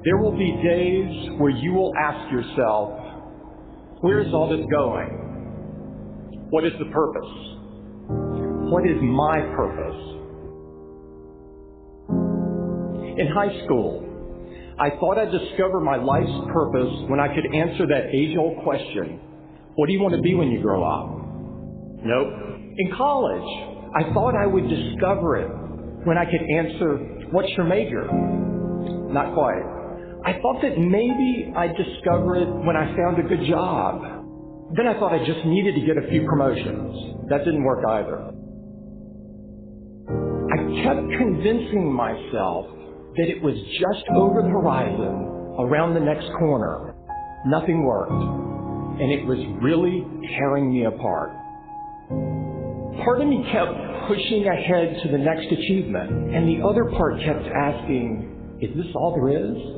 There will be days where you will ask yourself, where is all this going? What is the purpose? What is my purpose? In high school, I thought I'd discover my life's purpose when I could answer that age-old question, what do you want to be when you grow up? Nope. In college, I thought I would discover it when I could answer, what's your major? Not quite. I thought that maybe I'd discover it when I found a good job. Then I thought I just needed to get a few promotions. That didn't work either. I kept convincing myself that it was just over the horizon, around the next corner. Nothing worked, and it was really tearing me apart. Part of me kept pushing ahead to the next achievement, and the other part kept asking, is this all there is?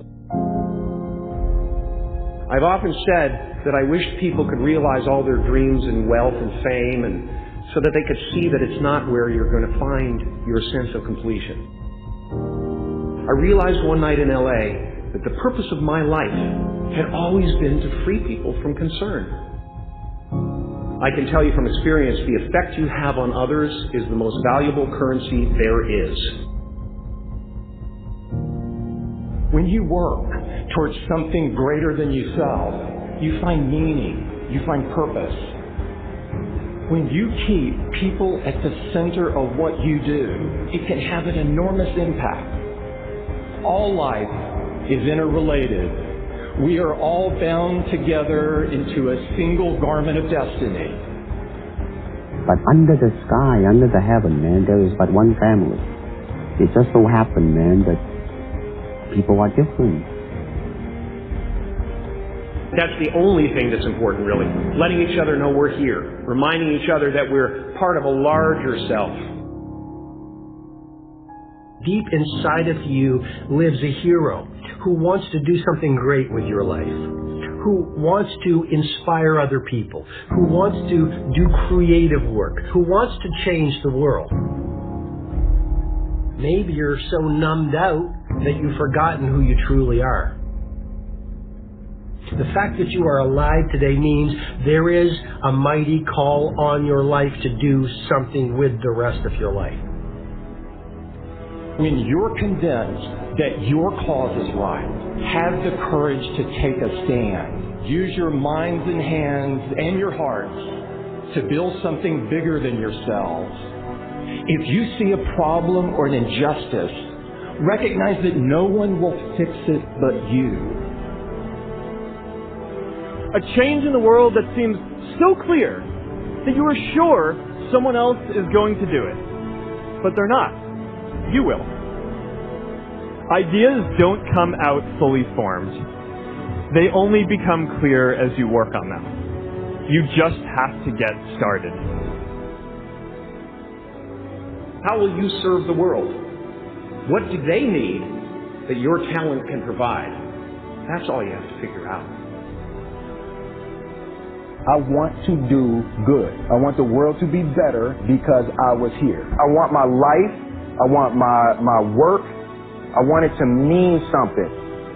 I've often said that I wish people could realize all their dreams and wealth and fame, and so that they could see that it's not where you're going to find your sense of completion. I realized one night in LA that the purpose of my life had always been to free people from concern. I can tell you from experience, the effect you have on others is the most valuable currency there is. When you work towards something greater than yourself, you find meaning, you find purpose. When you keep people at the center of what you do, it can have an enormous impact. All life is interrelated. We are all bound together into a single garment of destiny. But under the sky, under the heaven, man, there is but one family. It just so happened, man, that people are different. That's the only thing that's important, really. Letting each other know we're here. Reminding each other that we're part of a larger self. Deep inside of you lives a hero who wants to do something great with your life, who wants to inspire other people, who wants to do creative work, who wants to change the world. Maybe you're so numbed out that you've forgotten who you truly are. The fact that you are alive today means there is a mighty call on your life to do something with the rest of your life. When you're convinced that your cause is right, have the courage to take a stand. Use your minds and hands and your hearts to build something bigger than yourselves. If you see a problem or an injustice, recognize that no one will fix it but you. A change in the world that seems so clear that you are sure someone else is going to do it. But they're not. You will. Ideas don't come out fully formed. They only become clear as you work on them. You just have to get started. How will you serve the world? What do they need that your talent can provide? That's all you have to figure out. I want to do good. I want the world to be better because I was here. I want my life, I want my work, I want it to mean something.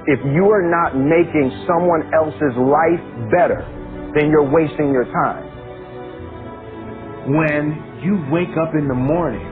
If you are not making someone else's life better, then you're wasting your time. When you wake up in the morning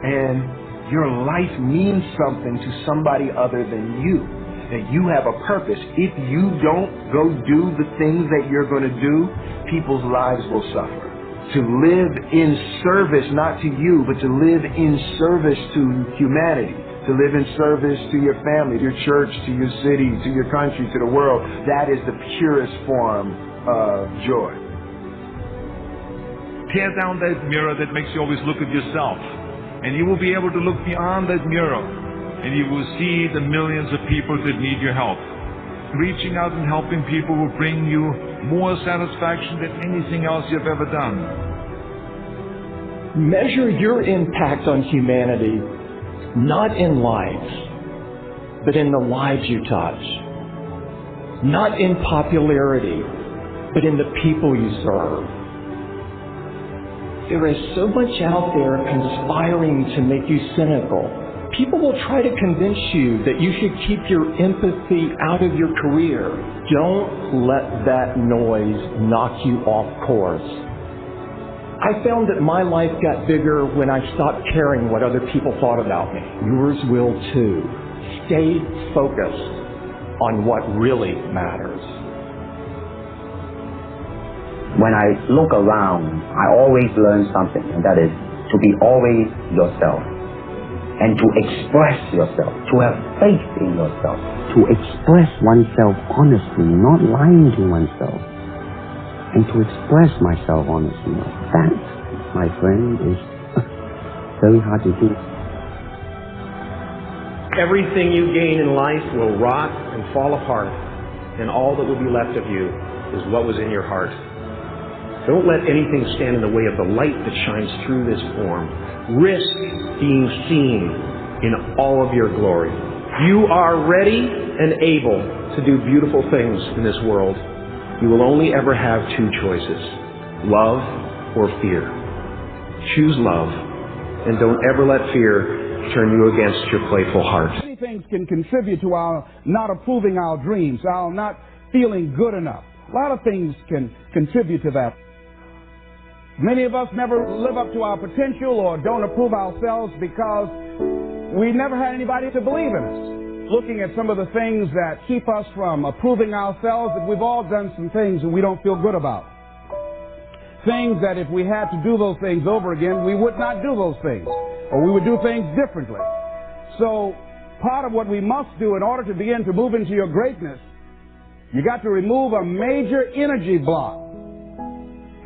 and your life means something to somebody other than you, that you have a purpose. If you don't go do the things that you're going to do, people's lives will suffer. To live in service, not to you, but to live in service to humanity, to live in service to your family, to your church, to your city, to your country, to the world, that is the purest form of joy. Tear down that mirror that makes you always look at yourself, and you will be able to look beyond that mirror. And you will see the millions of people that need your help. Reaching out and helping people will bring you more satisfaction than anything else you've ever done. Measure your impact on humanity not in lives, but in the lives you touch. Not in popularity, but in the people you serve. There is so much out there conspiring to make you cynical. People will try to convince you that you should keep your empathy out of your career. Don't let that noise knock you off course. I found that my life got bigger when I stopped caring what other people thought about me. Yours will too. Stay focused on what really matters. When I look around, I always learn something, and that is to be always yourself. And to express yourself, to have faith in yourself, to express oneself honestly, not lying to oneself, and to express myself honestly. That, my friend, is very hard to do. Everything you gain in life will rot and fall apart, and all that will be left of you is what was in your heart. Don't let anything stand in the way of the light that shines through this form. Risk being seen in all of your glory. You are ready and able to do beautiful things in this world. You will only ever have two choices, love or fear. Choose love, and don't ever let fear turn you against your playful heart. Many things can contribute to our not approving our dreams, our not feeling good enough. A lot of things can contribute to that. Many of us never live up to our potential or don't approve ourselves because we never had anybody to believe in us. Looking at some of the things that keep us from approving ourselves, that we've all done some things that we don't feel good about. Things that if we had to do those things over again, we would not do those things, or we would do things differently. So part of what we must do in order to begin to move into your greatness, you got to remove a major energy block.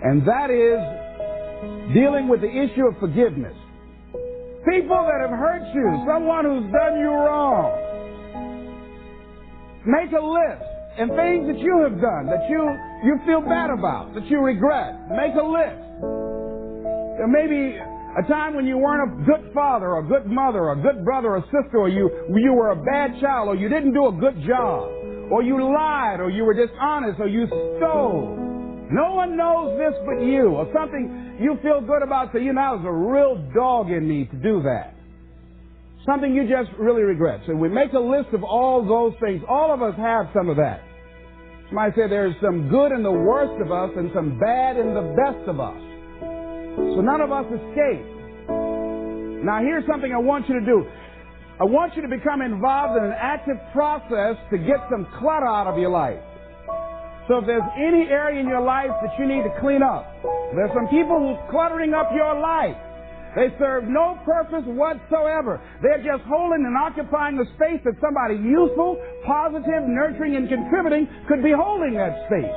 And that is dealing with the issue of forgiveness. People that have hurt you, someone who's done you wrong. Make a list and things that you have done that you feel bad about, that you regret. Make a list. There may be a time when you weren't a good father or a good mother or a good brother or sister, or you were a bad child, or you didn't do a good job, or you lied, or you were dishonest, or you stole. No one knows this but you, or something you feel good about, so you know, there's a real dog in me to do that. Something you just really regret. So we make a list of all those things. All of us have some of that. Somebody said there's some good in the worst of us and some bad in the best of us. So none of us escape. Now here's something I want you to do. I want you to become involved in an active process to get some clutter out of your life. So if there's any area in your life that you need to clean up, there's some people who's cluttering up your life. They serve no purpose whatsoever. They're just holding and occupying the space that somebody useful, positive, nurturing, and contributing could be holding that space.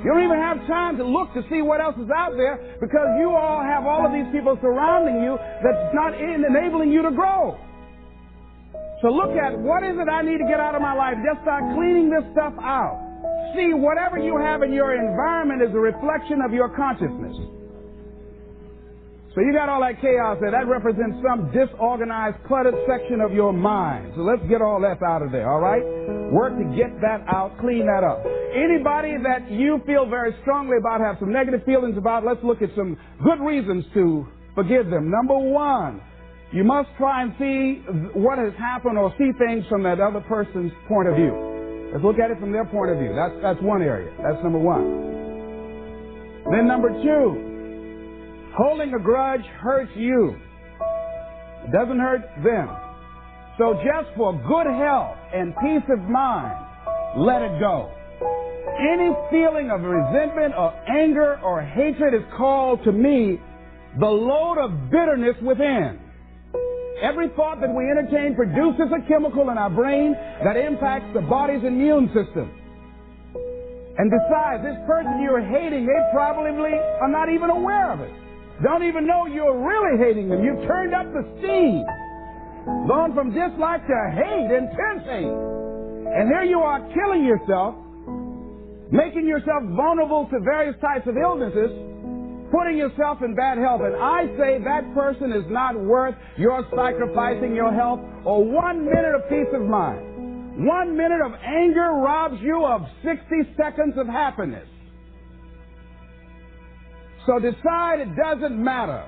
You don't even have time to look to see what else is out there because you all have all of these people surrounding you that's not enabling you to grow. So look at what is it I need to get out of my life. Just start cleaning this stuff out. See, whatever you have in your environment is a reflection of your consciousness. So you got all that chaos there. That represents some disorganized, cluttered section of your mind. So let's get all that out of there, all right? Work to get that out, clean that up. Anybody that you feel very strongly about, have some negative feelings about, let's look at some good reasons to forgive them. Number one, you must try and see what has happened or see things from that other person's point of view. Let's look at it from their point of view. That's one area. That's number one. Then number two, holding a grudge hurts you. It doesn't hurt them. So just for good health and peace of mind, let it go. Any feeling of resentment or anger or hatred is called to me the load of bitterness within. Every thought that we entertain produces a chemical in our brain that impacts the body's immune system. And besides, this person you're hating, they probably are not even aware of it. Don't even know you're really hating them. You've turned up the steam. Gone from dislike to hate, intense hate. And there you are killing yourself, making yourself vulnerable to various types of illnesses, putting yourself in bad health. And I say that person is not worth your sacrificing your health or 1 minute of peace of mind. 1 minute of anger robs you of 60 seconds of happiness. So decide it doesn't matter.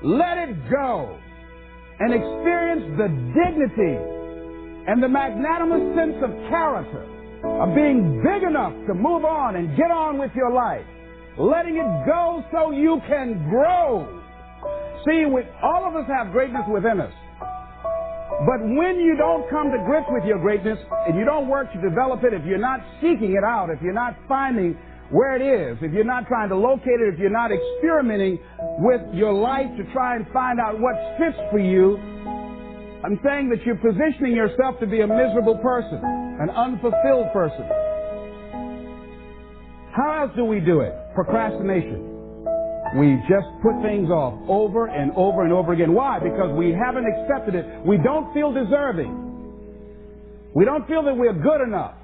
Let it go. and experience the dignity and the magnanimous sense of character of being big enough to move on and get on with your life, letting it go so you can grow. See, all of us have greatness within us. But when you don't come to grips with your greatness and you don't work to develop it, if you're not seeking it out, if you're not finding where it is, if you're not trying to locate it, if you're not experimenting with your life to try and find out what fits for you, I'm saying that you're positioning yourself to be a miserable person, an unfulfilled person. How else do we do it? Procrastination. We just put things off over and over and over again. Why? Because we haven't accepted it. We don't feel deserving. We don't feel that we're good enough.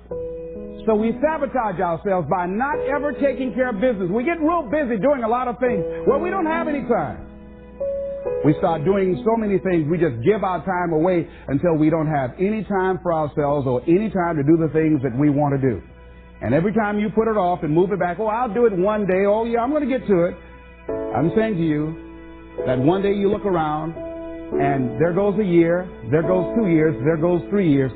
So we sabotage ourselves by not ever taking care of business. We get real busy doing a lot of things. Well, we don't have any time. We start doing so many things, we just give our time away until we don't have any time for ourselves or any time to do the things that we want to do. And every time you put it off and move it back, oh, I'll do it one day. Oh, yeah, I'm going to get to it. I'm saying to you that one day you look around and there goes a year, there goes 2 years, there goes 3 years.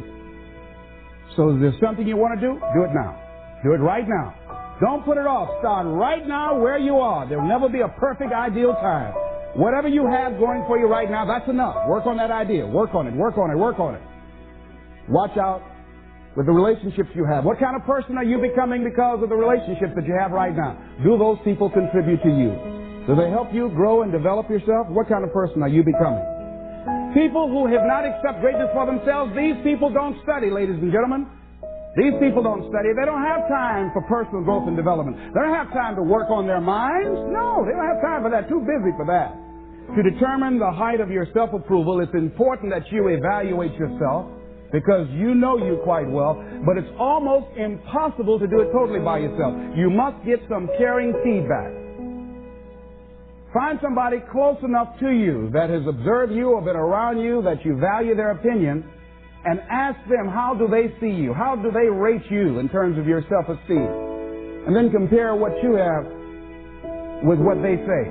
So if there's something you want to do it now. Do it right now. Don't put it off. Start right now where you are. There will never be a perfect, ideal time. Whatever you have going for you right now, that's enough. Work on that idea. Work on it. Work on it. Work on it. Watch out with the relationships you have. What kind of person are you becoming because of the relationships that you have right now? Do those people contribute to you? Do they help you grow and develop yourself? What kind of person are you becoming? People who have not accepted greatness for themselves, these people don't study, ladies and gentlemen. These people don't study. They don't have time for personal growth and development. They don't have time to work on their minds. No, they don't have time for that. Too busy for that. To determine the height of your self-approval, it's important that you evaluate yourself because you know you quite well, but it's almost impossible to do it totally by yourself. You must get some caring feedback. Find somebody close enough to you that has observed you or been around you that you value their opinion, and ask them, how do they see you? How do they rate you in terms of your self-esteem? And then compare what you have with what they say.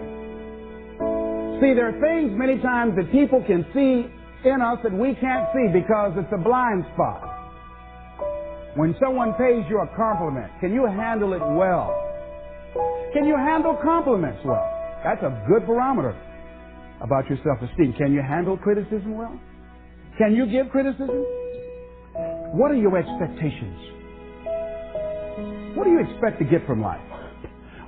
See, there are things many times that people can see in us that we can't see because it's a blind spot. When someone pays you a compliment, can you handle it well? Can you handle compliments well? That's a good barometer about your self-esteem. Can you handle criticism well? Can you give criticism? What are your expectations? What do you expect to get from life?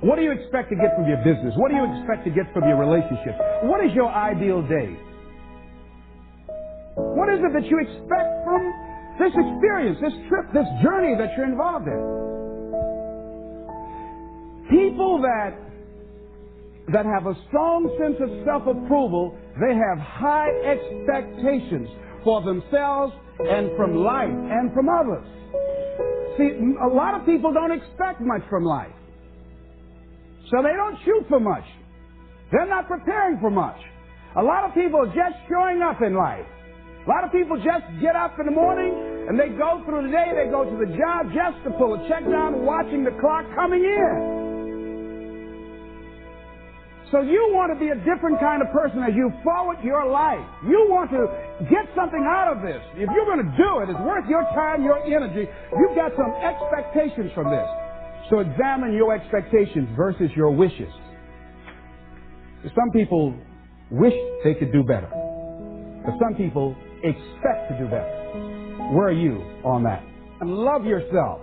What do you expect to get from your business? What do you expect to get from your relationships? What is your ideal day? What is it that you expect from this experience, this trip, this journey that you're involved in? People that have a strong sense of self-approval, they have high expectations for themselves and from life and from others. See, a lot of people don't expect much from life. So they don't shoot for much. They're not preparing for much. A lot of people are just showing up in life. A lot of people just get up in the morning and they go through the day, they go to the job just to pull a check down, watching the clock coming in. So you want to be a different kind of person as you forward your life. You want to get something out of this. If you're going to do it, it's worth your time, your energy. You've got some expectations from this. So examine your expectations versus your wishes. Some people wish they could do better, but some people expect to do better. Where are you on that? And love yourself.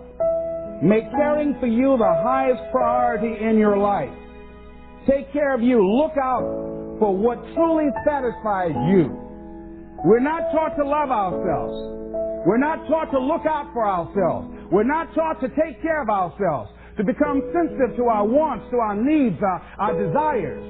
Make caring for you the highest priority in your life. Take care of you. Look out for what truly satisfies you. We're not taught to love ourselves. We're not taught to look out for ourselves. We're not taught to take care of ourselves, to become sensitive to our wants, to our needs, our desires.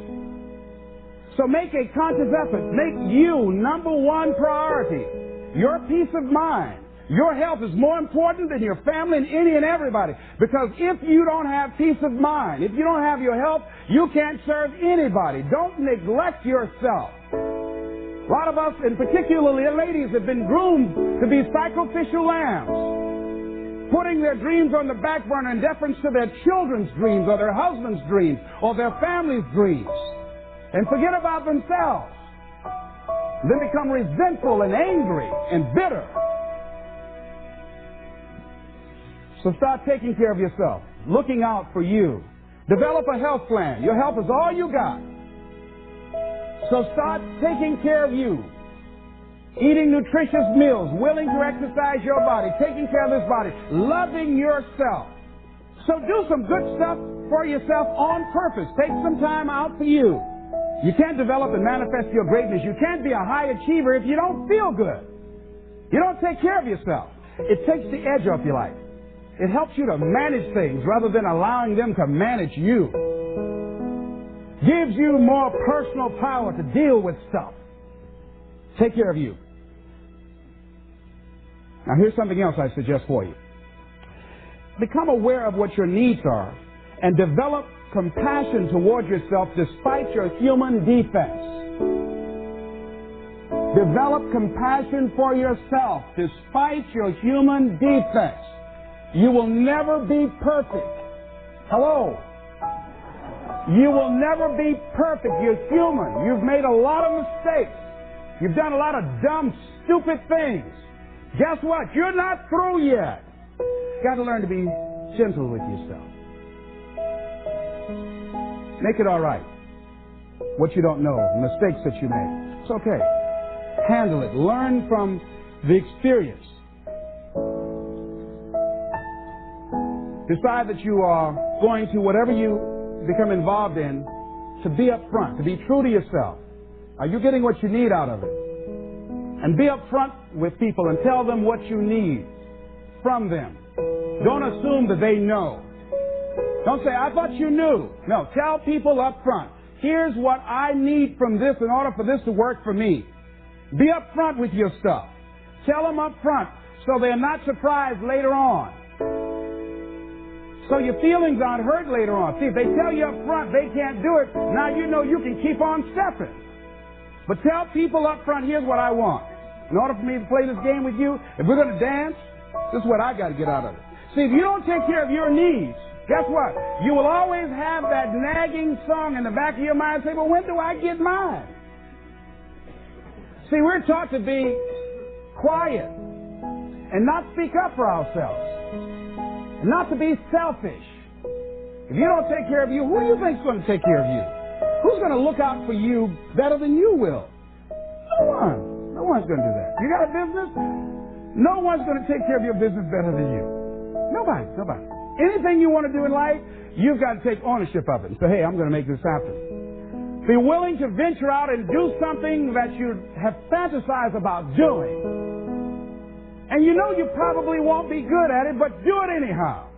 So make a conscious effort. Make you number one priority. Your peace of mind. Your health is more important than your family and any and everybody. Because if you don't have peace of mind, if you don't have your health, you can't serve anybody. Don't neglect yourself. A lot of us, and particularly ladies, have been groomed to be sacrificial lambs, putting their dreams on the back burner in deference to their children's dreams or their husband's dreams or their family's dreams, and forget about themselves. then become resentful and angry and bitter. So start taking care of yourself, looking out for you. Develop a health plan. Your health is all you got. So start taking care of you. Eating nutritious meals, willing to exercise your body, taking care of this body, loving yourself. So do some good stuff for yourself on purpose. Take some time out for you. You can't develop and manifest your greatness. You can't be a high achiever if you don't feel good. You don't take care of yourself. It takes the edge off your life. It helps you to manage things rather than allowing them to manage you. Gives you more personal power to deal with stuff. Take care of you. Now here's something else I suggest for you. Become aware of what your needs are and develop compassion toward yourself despite your human defects. Develop compassion for yourself despite your human defects. You will never be perfect. Hello? You will never be perfect. You're human. You've made a lot of mistakes. You've done a lot of dumb, stupid things. Guess what? You're not through yet. You've got to learn to be gentle with yourself. Make it all right. What you don't know, the mistakes that you made. It's okay. Handle it. Learn from the experience. Decide that you are going to, whatever you become involved in, to be upfront, to be true to yourself. Are you getting what you need out of it? And be upfront with people and tell them what you need from them. Don't assume that they know. Don't say, I thought you knew. No, tell people upfront. Here's what I need from this in order for this to work for me. Be upfront with your stuff. Tell them upfront so they're not surprised later on. So your feelings aren't hurt later on. See, if they tell you up front they can't do it, now you know you can keep on stepping. But tell people up front, here's what I want. In order for me to play this game with you, if we're going to dance, this is what I got to get out of it. See, if you don't take care of your needs, guess what? You will always have that nagging song in the back of your mind say, well, when do I get mine? See, we're taught to be quiet and not speak up for ourselves. Not to be selfish. If you don't take care of you, who do you think is going to take care of you? Who's going to look out for you better than you will? No one. No one's going to do that. You got a business? No one's going to take care of your business better than you. Nobody. Nobody. Anything you want to do in life, you've got to take ownership of it and say, hey, I'm going to make this happen. Be willing to venture out and do something that you have fantasized about doing. And you know you probably won't be good at it, but do it anyhow.